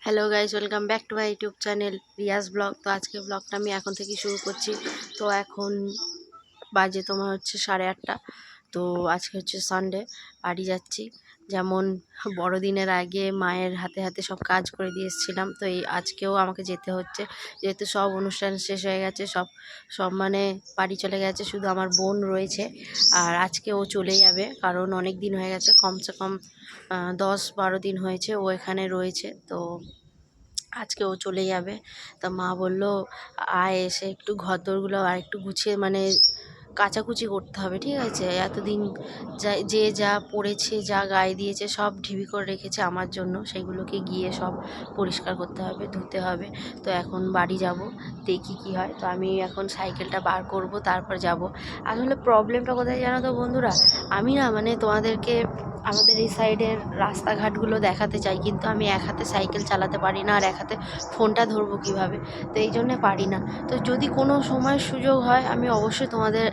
Hello guys, welcome back to my YouTube channel Riaz blog. তো আজকে ব্লগটা আমি এখন থেকে শুরু করছি। তো এখন বাজে তোমার হচ্ছে 8:30। তো আজকে হচ্ছে সানডে, বাড়ি যাচ্ছি। যেমন বড়দিনের আগে মায়ের হাতে হাতে সব কাজ করে দিয়ে এসেছিলাম, তো এই আজকেও আমাকে যেতে হচ্ছে, যেহেতু সব অনুষ্ঠান শেষ হয়ে গেছে। সব সব মানে বাড়ি চলে গেছে, শুধু আমার বোন রয়েছে। আর আজকে ও চলে যাবে, কারণ অনেক দিন হয়ে গেছে, কমসে কম 10-12 দিন হয়েছে ও এখানে রয়েছে। তো আজকে ও চলে যাবে। তা মা বলল, আয় এসে একটু ঘরদোরগুলো আর একটু গুছিয়ে মানে কাচাকুচি করতে হবে, ঠিক আছে? এতদিন যে যা পড়েছে, যা গায়ে দিয়েছে, সব ঢিবি করে রেখেছে আমার জন্য, সেগুলোকে গিয়ে সব পরিষ্কার করতে হবে, ধুতে হবে। তো এখন বাড়ি যাব, দেখি কি হয়। তো আমি এখন সাইকেলটা বার করব, তারপর যাব। আসলে প্রবলেমটা কোথায় জানো তো বন্ধুরা, আমি না মানে তোমাদেরকে আমাদের এই সাইডের রাস্তাঘাটগুলো দেখাতে চাই, কিন্তু আমি এক হাতে সাইকেল চালাতে পারি না, আর এক হাতে ফোনটা ধরবো কীভাবে? তো এই জন্যে পারি না। তো যদি কোনো সময় সুযোগ হয়, আমি অবশ্যই তোমাদের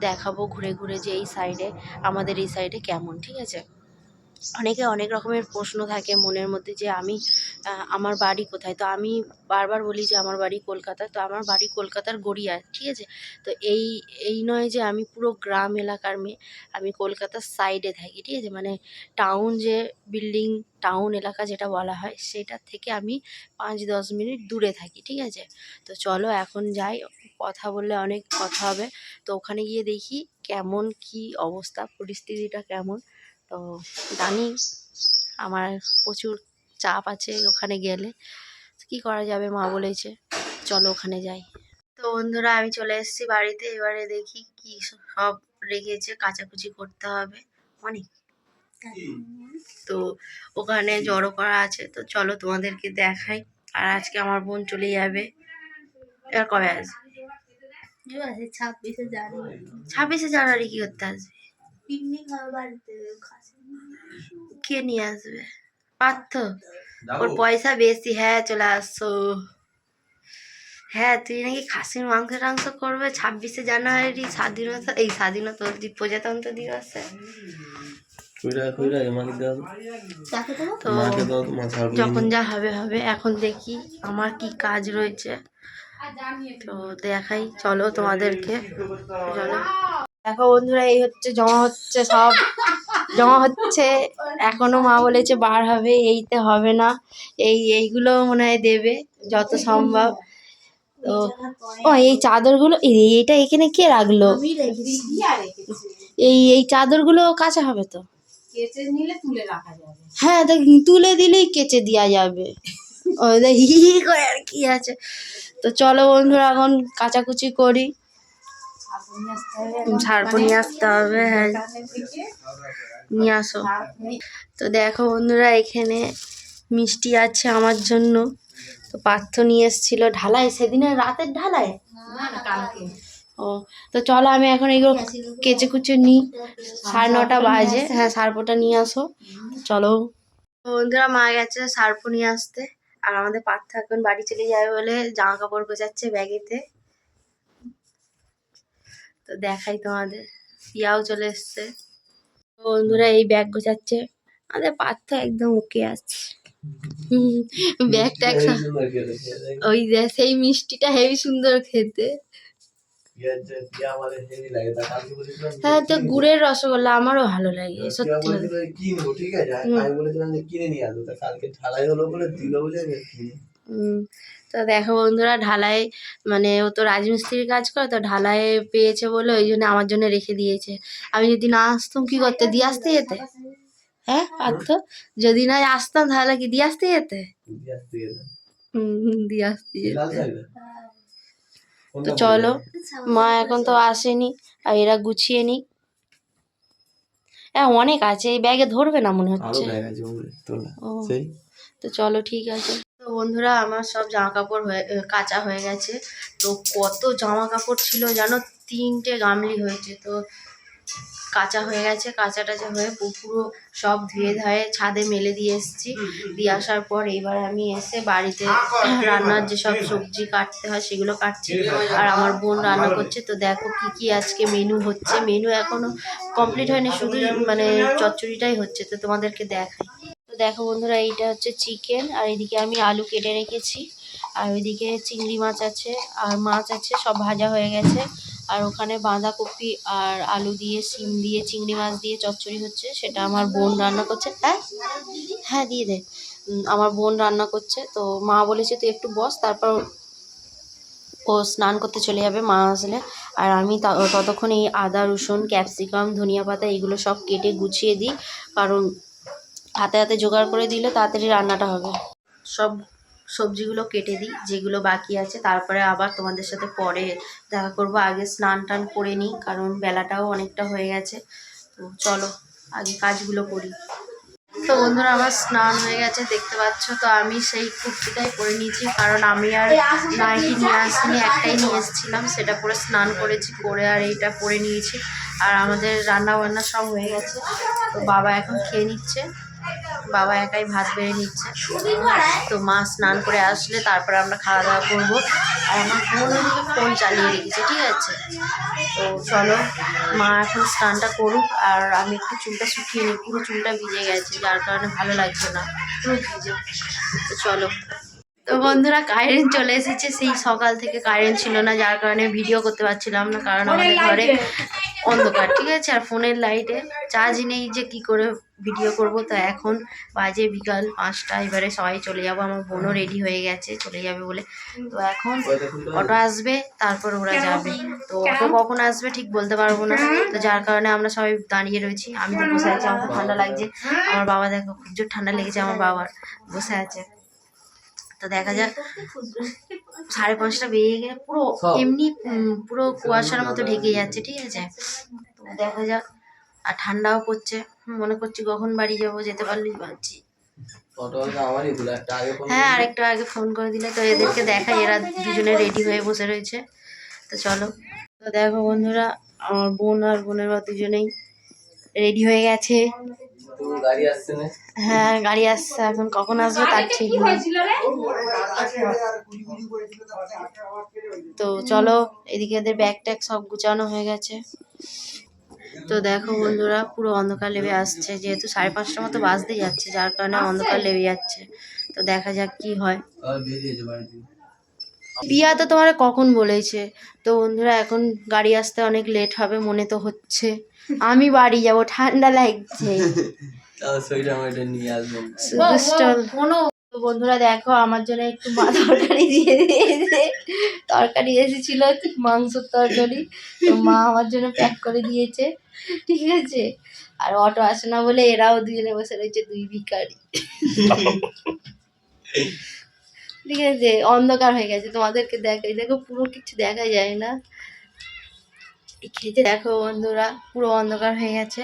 দেখাবো ঘুরে ঘুরে যে এই সাইডে, আমাদের এই সাইডে কেমন, ঠিক আছে? অনেকে অনেক রকমের প্রশ্ন থাকে মনের মধ্যে যে আমার বাড়ি কোথায়। তো আমি বারবার বলি যে আমার বাড়ি কলকাতায়। তো আমার বাড়ি কলকাতার গড়িয়ায়, ঠিক আছে? তো এই নয় যে আমি পুরো গ্রাম এলাকার মেয়ে, আমি কলকাতার সাইডে থাকি, ঠিক আছে? মানে টাউন, যে বিল্ডিং টাউন এলাকা যেটা বলা হয়, সেটার থেকে আমি 5-10 মিনিট দূরে থাকি, ঠিক আছে? তো চলো এখন যাই, কথা বললে অনেক কথা হবে। তো ওখানে গিয়ে দেখি কেমন কি অবস্থা, পরিস্থিতিটা কেমন। তো জানি আমার প্রচুর চাপ আছে ওখানে গেলে, কি করা যাবে, মা বলেছে চলো ওখানে যাই। তো বন্ধুরা, আমি চলে এসেছি বাড়িতে। এবারে দেখি কি সব রেখেছে, কাচাকুচি করতে হবে অনেক। তো ওখানে জড়ো করা আছে, তো চলো তোমাদেরকে দেখাই। আর আজকে আমার বোন চলে যাবে। এবার কবে আসবে? 26শে জানুয়ারি কি করতে আসবে? পিকনিক হবে বাড়িতে। কে নিয়ে আসবে? পার্থ? ওর পয়সা বেশি। হ্যাঁ, চলে আসছো। হ্যাঁ, তুই নাকি খাসির মাংস করবে 26শে জানুয়ারি, স্বাধীনতা, এই স্বাধীনতা প্রজাতন্ত্র দিবসে। তো যখন যা হবে হবে, এখন দেখি আমার কি কাজ রয়েছে, তো দেখাই। চলো তোমাদেরকে, চলো দেখো বন্ধুরা, এই হচ্ছে জমা হচ্ছে, সব জমা হচ্ছে। এখনো মা বলেছে বার হবে, এইতে হবে না, এইগুলো মনে হয় দেবে যত সম্ভব। তো এই চাদরগুলো, এইটা এখানে কে রাখলো? এই চাদরগুলো কাঁচা হবে তো? কেচে নিলে তুলে রাখা যাবে। হ্যাঁ, তো তুলে দিলেই কেচে দেওয়া যাবে। হি করে আর কি আছে। তো চলো বন্ধুরা, এখন কাচাকুচি করি। সার্ফ নিয়ে আসতে হবে। হ্যাঁ, নিয়ে আসো। তো দেখো বন্ধুরা, এখানে মিষ্টি আছে আমার জন্য। তো পার্থ নিয়ে এসেছিল ঢালাই, সেদিনের রাতের ঢালাই। ও, তো চলো আমি এখন এগুলো কেচে কুচে নিই। 9:30 বাজে। হ্যাঁ, সার্ফটা নিয়ে আসো, চলো। বন্ধুরা, মা গেছে সার্ফ নিয়ে আসতে, আর আমাদের পার্থ এখন বাড়ি চলে যাবে বলে জামা কাপড় গোছাচ্ছে ব্যাগেতে। তো দেখাই তোমাদের, পিয়াও চলে এসছে। বন্ধুরা, এই ব্যাগ গোছাচ্ছে। আমাদের পার্থ একদম ওকে আছে। ব্যাগটা ওই যে সেই মিষ্টিটা হেভি সুন্দর খেতে। হ্যাঁ, তো গুড়ের রসগোল্লা আমারও ভালো লাগে সত্যি। তো দেখো বন্ধুরা, ঢালাই মানে ও তো রাজমিস্ত্রির কাজ করে, তো ঢালাই পেয়েছে বলে ওই জন্য আমার জন্য রেখে দিয়েছে। আমি যদি না আসতাম কি করতে, দিয়ে আসতে যেতে? হ্যাঁ পারতো, যদি না আসতাম তাহলে কি দিয়ে আসতে যেতে? দিয়ে আসতে যেতে। তো চলো, মা এখন তো আসেনি, আর এরা গুছিয়ে নি। হ্যাঁ, অনেক আছে, এই ব্যাগে ধরবে না মনে হচ্ছে। ও, তো চলো ঠিক আছে। তো বন্ধুরা, আমার সব জামা কাপড় কাচা হয়ে গেছে। তো কত জামা কাপড় ছিল জানো, 3টে গামলি হয়েছে। তো কাঁচা হয়ে গেছে, কাঁচা টাচা হয়ে পুরো সব ধুয়ে ধায়ে ছাদে মেলে দিয়ে এসেছি। দিয়ে আসার পর এইবার আমি এসে বাড়িতে রান্নার যেসব সবজি কাটতে হয় সেগুলো কাটছি, আর আমার বোন রান্না করছে। তো দেখো কি কি আজকে মেনু হচ্ছে। মেনু এখনো কমপ্লিট হয়নি, শুধু মানে চচ্চড়িটাই হচ্ছে। তো তোমাদেরকে দেখাই। তো দেখো বন্ধুরা, এইটা হচ্ছে চিকেন, আর এদিকে আমি আলু কেটে রেখেছি, আর ওইদিকে চিংড়ি মাছ আছে আর মাছ আছে, সব ভাজা হয়ে গেছে। আর ওখানে বাঁধাকপি আর আলু দিয়ে সিম দিয়ে চিংড়ি মাছ দিয়ে চচ্চড়ি হচ্ছে, সেটা আমার বোন রান্না করছে। হ্যাঁ হ্যাঁ দিয়ে দে। আমার বোন রান্না করছে, তো মা বলেছে তুই একটু বস, তারপর ও স্নান করতে চলে যাবে মা আসলে। আর আমি ততক্ষণ এই আদা রসুন ক্যাপসিকাম ধনিয়া পাতা এগুলো সব কেটে গুছিয়ে দিই, কারণ হাতে হাতে জোগাড় করে দিলে তাড়াতাড়ি রান্নাটা হবে। সব সবজিগুলো কেটে দিই যেগুলো বাকি আছে, তারপরে আবার তোমাদের সাথে পরে দেখা করব। আগে স্নান টান করে নিই, কারণ বেলাটাও অনেকটা হয়ে গেছে। তো চলো আগে কাজগুলো করি। তো বন্ধুরা, আমার স্নান হয়ে গেছে দেখতে পাচ্ছ। তো আমি সেই কুর্তিটাই পরে নিয়েছি, কারণ আমি আর নাইটি নিয়ে আসিনি, একটাই নিয়ে এসেছিলাম, সেটা পরে স্নান করেছি, করে আর এইটা পরে নিয়েছি। আর আমাদের রান্না বান্না সব হয়ে গেছে, তো বাবা এখন খেয়ে নিচ্ছে, বাবা একাই ভাত বেড়ে নিচ্ছে। তো মা স্নান করে আসলে তারপরে আমরা খাওয়া দাওয়া করবো। আর আমার বোন ওদিকে ফোন চালিয়ে রেখেছে, ঠিক আছে। তো চলো মা এখন স্নানটা করুক, আর আমি একটু চুলটা শুকিয়ে নিই, পুরো চুলটা ভিজে গেছে, যার কারণে ভালো লাগছে না, পুরো ভিজে। তো চলো। তো বন্ধুরা, কারেন্ট চলে এসেছে, সেই সকাল থেকে কারেন্ট ছিল না, যার কারণে ভিডিও করতে পারছিলাম না, কারণ আমাদের ঘরে অন্ধকার, ঠিক আছে। আর ফোনের লাইটে চার্জ নেই, যে কি করে ভিডিও করব। তো এখন বাজে বিকাল 5টা, এবারে সবাই চলে যাবো, আমার বোনও রেডি হয়ে গেছে চলে যাবে বলে। তো এখন অটো আসবে, তারপর ওরা যাবে। তো অটো কখন আসবে ঠিক বলতে পারবো না, তো যার কারণে আমরা সবাই দাঁড়িয়ে রয়েছি। আমি তো বসে আছি, আমার ঠান্ডা লাগছে। আমার বাবা দেখো খুব জোর ঠান্ডা লেগেছে আমার বাবার, বসে আছে। তো দেখা যাক, 5:30 বেজে গেলে পুরো এমনি পুরো কুয়াশার মতো ঢেকে যাচ্ছে, ঠিক আছে। তো দেখা যাক, আর ঠান্ডাও পড়ছে, মনে করছি কখন বাড়ি যাবো, যেতে পারলেই ভাবছি। হ্যাঁ, আরেকটু আগে ফোন করে দিলে তো এদেরকে দেখাই, এরা দুজনে রেডি হয়ে বসে রয়েছে। তো চলো। তো দেখো বন্ধুরা, আমার বোন আর বোনের মা দুজনেই রেডি হয়ে গেছে। হ্যাঁ, গাড়ি আসছে, এখন কখন আসবে তার ঠিক নেই। তো চলো, এদিকে এদের ব্যাগ ট্যাগ সব গুছানো হয়ে গেছে। তো দেখো বন্ধুরা, পুরো অন্ধকার লেবে আসছে, যেহেতু 5:30 মতো বাজতে যাচ্ছে, যার কারণে অন্ধকার লেবে যাচ্ছে। তো দেখা যাক কি হয়। পিয়া তো তোমার কখন বলেছে। তো বন্ধুরা, এখন গাড়ি আসতে অনেক লেট হবে মনে তো হচ্ছে। আমি বাড়ি যাব, ঠান্ডা লাগছে। তো বন্ধুরা দেখো, আমার জন্য একটু মা তরকারি দিয়ে দিয়েছে। তরকারি এসেছিল মাংসের তরকারি, তো মা আমার জন্য প্যাক করে দিয়েছে, ঠিক আছে। আর অটো আসে না বলে এরাও দুজনে বসে রয়েছে, দুই ভিখারি। ঠিক আছে, অন্ধকার হয়ে গেছে, তোমাদেরকে দেখাই, দেখো পুরো কিছু দেখা যায় না। খেতে দেখো বন্ধুরা, পুরো অন্ধকার হয়ে গেছে।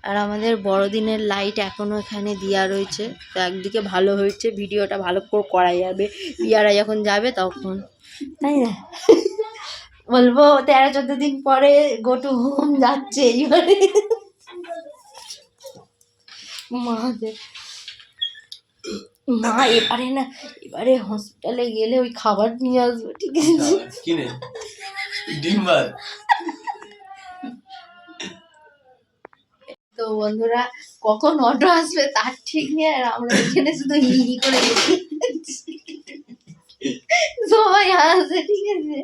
আর আমাদের বড়দিনের লাইট এখনো এখানে দেওয়া রয়েছে, তো একদিকে ভালো হয়েছে, ভিডিওটা ভালো করে করা যাবে পিয়ারা যখন যাবে তখন, তাই না? বলবো 13-14 দিন পরে গো টু হোম যাচ্ছে এইবারে। মা এবারে না, এবারে হসপিটালে গেলে ওই খাবার নিয়ে আসবো, ঠিক আছে। কিনে ডিম্বার। তো বন্ধুরা, কখন অটো আসবে তার ঠিক নেই, আর আমরা এখানে শুধু হি হি করে সবাই আসে, ঠিক আছে।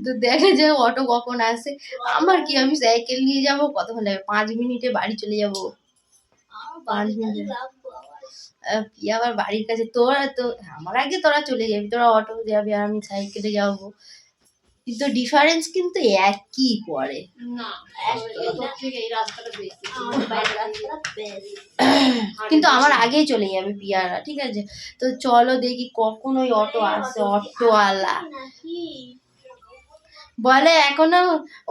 তো দেখা যায় অটো কখন আসে। আমার কি, আমি সাইকেল নিয়ে যাবো, কতক্ষণ লাগবে, 5 মিনিটে বাড়ি চলে যাবো। 5 মিনিট পিয়া আবার বাড়ির কাছে, তোরা তো আমার আগে তোরা চলে যাবি, তোরা অটো যাবি আর আমি সাইকেলে যাবো, কিন্তু ডিফারেন্স কিন্তু একই পড়ে। কিন্তু আমার আগেই চলে যাবে পিয়ারা, ঠিক আছে। তো চলো দেখি কখন ওই অটো আসে, অটোওয়ালা বলে এখনো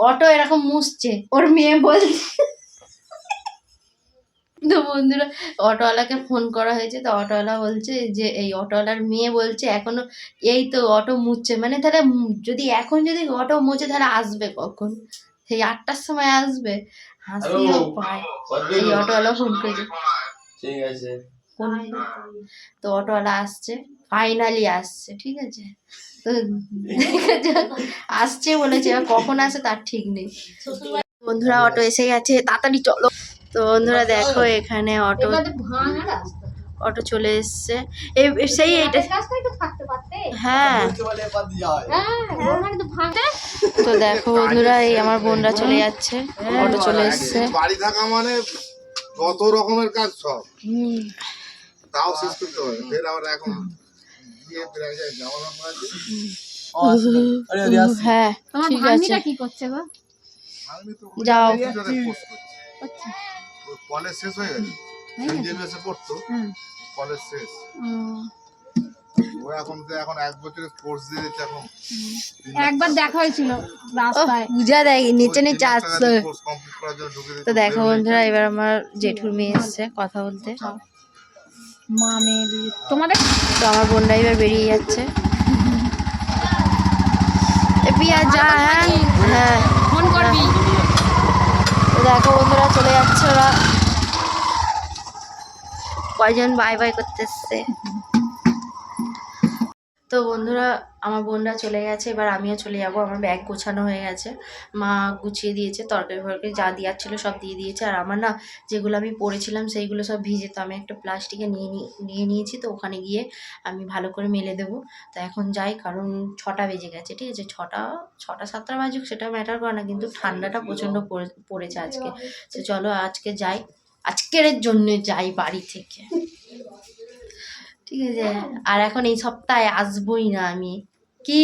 অটো এরকম মুছছে, ওর মেয়ে বলছে। তো বন্ধুরা, অটোওয়ালাকে ফোন করা হয়েছে, তো অটোওয়ালা বলছে যে এই অটোওয়ালার মেয়ে বলছে এখনো এই তো অটো মুছছে, মানে তাহলে যদি এখন যদি অটো মুছে তাহলে আসবে কখন, সেই 8টার সময় আসবে। হাসিও পায়। এই অটোওয়ালা ফোন করেছে, ঠিক আছে। তো অটোওয়ালা আসছে, ফাইনালি আসছে, ঠিক আছে। তো আসছে বলেছে, কখন আসে তার ঠিক নেই। বন্ধুরা, অটো এসে গেছে, তাড়াতাড়ি চলো। তো বন্ধুরা দেখো এখানে অটো অটো চলে এসছে। এই সেই এইটা হ্যাঁ। তো দেখো বন্ধুরা এই আমার বোনরা চলে যাচ্ছে, অটো চলে এসছে। বাড়ি থাকা মানে কত রকমের কাজ সব তাও শেষ করতে হবে। ফের আবার এখন গিয়ে ফের এক জায়গায় যাওয়া আছে। হ্যাঁ ঠিক আছে কি করছে গো? আমি তো যাও। কোর্স করছি। ওর কলেজ শেষ হয়ে গেছে, এনজিএমএসে পড়তো, কলেজ শেষ। ও এখন 1 বছরের কোর্স দিয়ে দিচ্ছে এখন। একবার দেখা হয়েছিল রাস্তায়। পূজা দেয় নিচে নিচে আসছে। কোর্স কমপ্লিট করার জন্য ঢুকে দিচ্ছে। তো দেখো বন্ধুরা এবার আমার জেঠুর মেয়ে এসছে কথা বলতে। মা মেয়ে তোমাদের তো আমার বোনরা এবার বেরিয়ে যাচ্ছে। পিয়া যা। হ্যাঁ হ্যাঁ ফোন করবি। তো দেখো বন্ধুরা চলে যাচ্ছে ওরা, কয়জন বাই বাই করতে এসছে। তো বন্ধুরা আমার বোনরা চলে গেছে, এবার আমিও চলে যাব। আমার ব্যাগ গোছানো হয়ে গেছে, মা গুছিয়ে দিয়েছে, তরকারি ফরকারি যা দেওয়ার ছিল সব দিয়ে দিয়েছে। আর আমার না যেগুলো আমি পরেছিলাম সেইগুলো সব ভিজে, তো আমি একটা প্লাস্টিকে নিয়ে নিয়েছি। তো ওখানে গিয়ে আমি ভালো করে মেলে দেবো। তো এখন যাই, কারণ 6টা বেজে গেছে, ঠিক আছে। 6টা 7টা বাজুক সেটা ম্যাটার করে না, কিন্তু ঠান্ডাটা প্রচণ্ড পড়েছে আজকে। তো চলো আজকে যাই, আজকের জন্য যাই বাড়ি থেকে, ঠিক আছে। আর এখন এই সপ্তাহে আসবোই না আমি। কি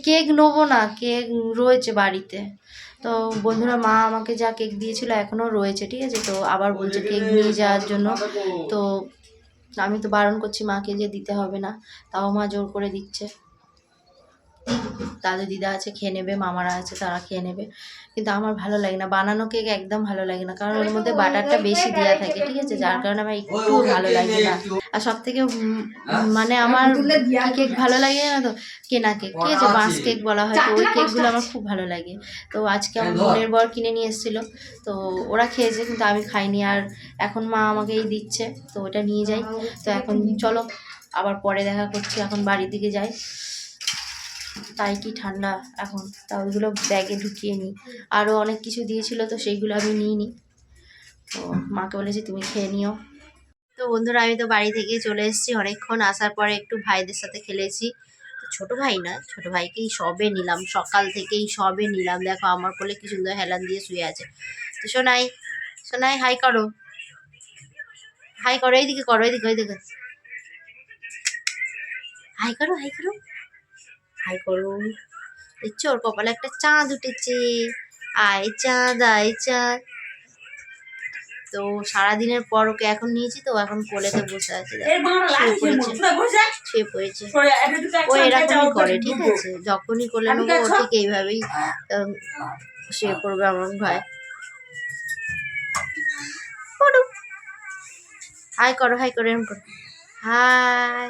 কেক নেবো না, কেক রয়েছে বাড়িতে। তো বন্ধুরা মা আমাকে যা কেক দিয়েছিল এখনো রয়েছে, ঠিক আছে। তো আবার বলছে কেক নিয়ে যাওয়ার জন্য। তো আমি তো বারণ করছি মাকে যে দিতে হবে না, তাও মা জোর করে দিচ্ছে। দাদু দিদা আছে খেয়ে নেবে, মামারা আছে তারা খেয়ে নেবে, কিন্তু আমার ভালো লাগে না বানানো কেক, একদম ভালো লাগে না। কারণ ওর মধ্যে বাটারটা বেশি দেওয়া থাকে, ঠিক আছে, যার কারণে আমার একটু ভালো লাগে না। আর সব থেকে মানে আমার কেক ভালো লাগে না, তো কেনা কেক, ঠিক আছে, বাঁশ কেক বলা হয়, তো ওই কেকগুলো আমার খুব ভালো লাগে। তো আজকে আমার বোনের বর কিনে নিয়ে এসেছিলো, তো ওরা খেয়েছে কিন্তু আমি খাইনি। আর এখন মা আমাকে এই দিচ্ছে, তো ওটা নিয়ে যাই। তো এখন চলো আবার পরে দেখা করছি, এখন বাড়ির দিকে যাই। তাই কি ঠান্ডা এখন, তা ওইগুলো ব্যাগে ঢুকিয়ে নিই। আরও অনেক কিছু দিয়েছিল, তো সেইগুলো আমি নিইনি। তো মাকে বলেছি তুমি খেয়ে নিও। তো বন্ধুরা আমি তো বাড়ি থেকে চলে এসেছি অনেকক্ষণ, আসার পরে একটু ভাইদের সাথে খেলেছি। তো ছোটো ভাই না, ছোটো ভাইকেই সবে নিলাম, সকাল থেকেই সবে নিলাম। দেখো আমার কোলে কি সুন্দর হেলান দিয়ে শুয়ে আছে। তো সোনাই, সোনাই হাই করো, হাই করো, এইদিকে করো, এইদিকে ওইদিকে হাই করো, হাই করো, হাই করো। দেখছো ওর কপালে একটা চাঁদ উঠেছে, আয় চাঁদ, আয় চাঁদ। তো সারাদিনের পর ওকে এখন নিয়েছি, তো এখন কোলেতে বসে আছে, শুয়ে পড়েছে। ও এরকমই করে, ঠিক আছে, যখনই কোলে নেবো ও ঠিক এইভাবেই শুয়ে পড়বে আমার ভাই। হাই করো, হাই করো, এরকম করো, হাই।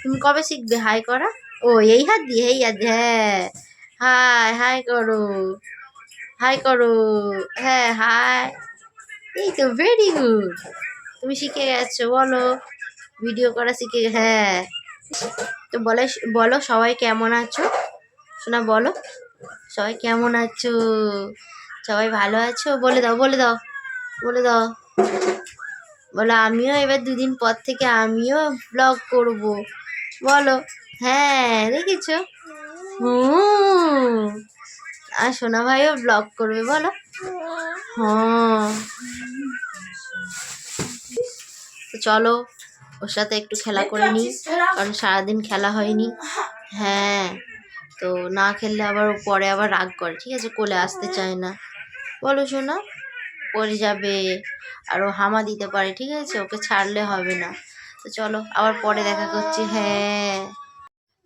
তুমি কবে শিখবে হাই করা? ও এই হাত দিয়ে, এই হাত দিয়ে, হ্যাঁ হাই, হাই করো, হাই করো, হ্যাঁ হাই। এই তো ভেরি গুড, তুমি শিখে গেছো, বলো ভিডিও করা শিখে। হ্যাঁ তো বলো, বলো সবাই কেমন আছো, শোনা বলো সবাই কেমন আছো, সবাই ভালো আছো, বলে দাও, বলে দাও, বলে দাও, বলো আমিও এবার 2 দিন পর থেকে আমিও ব্লগ করব, বলো। হ্যাঁ দেখেছো, আর সোনা ভাইও ব্লগ করবে, বলো। হ্যাঁ তো চলো ওর সাথে একটু খেলা করে নিই, কারণ সারাদিন খেলা হয়নি। হ্যাঁ তো না খেললে আবার পরে আবার রাগ করে, ঠিক আছে, কোলে আসতে চায় না, বলো শোনা, পড়ে যাবে, আর ও হামা দিতে পারে, ঠিক আছে, ওকে ছাড়লে হবে না। তো চলো আবার পরে দেখা করছি। হ্যাঁ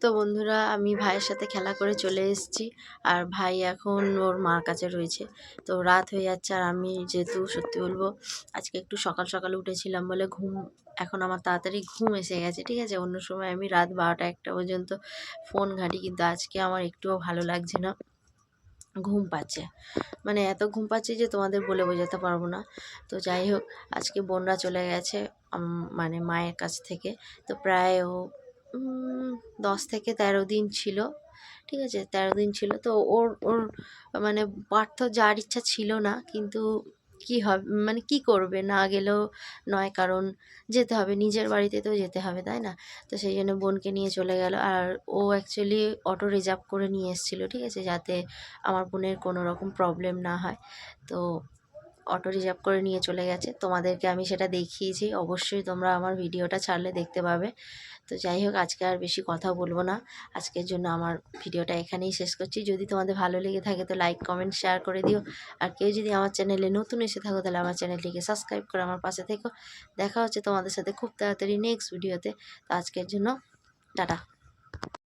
তো বন্ধুরা আমি ভাইয়ের সাথে খেলা করে চলে এসেছি, আর ভাই এখন ওর মার কাছে রয়েছে। তো রাত হয়ে যাচ্ছে, আর আমি যেহেতু সত্যি বলবো আজকে একটু সকাল সকাল উঠেছিলাম বলে এখন আমার তাড়াতাড়ি ঘুম এসে গেছে, ঠিক আছে। অন্য সময় আমি রাত 12টা 1টা পর্যন্ত ফোন ঘাঁটি, কিন্তু আজকে আমার একটুও ভালো লাগছে না, ঘুম পাচ্ছে, মানে এত ঘুম পাচ্ছে যে তোমাদের বলে বোঝাতে পারবো না। তো যাই হোক আজকে বোনরা চলে গেছে মানে মায়ের কাছ থেকে। তো প্রায় ও 10 থেকে 13 দিন ছিল, ঠিক আছে, 13 দিন ছিল। তো ওর ওর মানে পার্থ যার ইচ্ছা ছিল না, কিন্তু কি হবে, মানে কি করবে, না গেলেও নয়, কারণ যেতে হবে, নিজের বাড়িতে তো যেতে হবে, তাই না? তো সেই জন্য বোনকে নিয়ে চলে গেল। আর ও অ্যাকচুয়ালি অটো রিজার্ভ করে নিয়ে এসেছিলো, ঠিক আছে, যাতে আমার বোনের কোনো রকম প্রবলেম না হয়। তো অটো রিজার্ভ করে নিয়ে চলে গেছে, তোমাদেরকে আমি সেটা দেখিয়েছি, অবশ্যই তোমরা আমার ভিডিওটা ছাড়লে দেখতে পাবে। তো যাই হোক, আজকে আর বেশি কথা বলবো না, আজকের জন্য আমার ভিডিওটা এখানেই শেষ করছি। যদি তোমাদের ভালো লেগে থাকে তো লাইক কমেন্ট শেয়ার করে দিও। আর কেউ যদি আমার চ্যানেলে নতুন এসে থাকো তাহলে আমার চ্যানেলটিকে সাবস্ক্রাইব করে আমার পাশে থেকো। দেখা হচ্ছে তোমাদের সাথে খুব তাড়াতাড়ি নেক্সট ভিডিওতে। তো আজকের জন্য টাটা।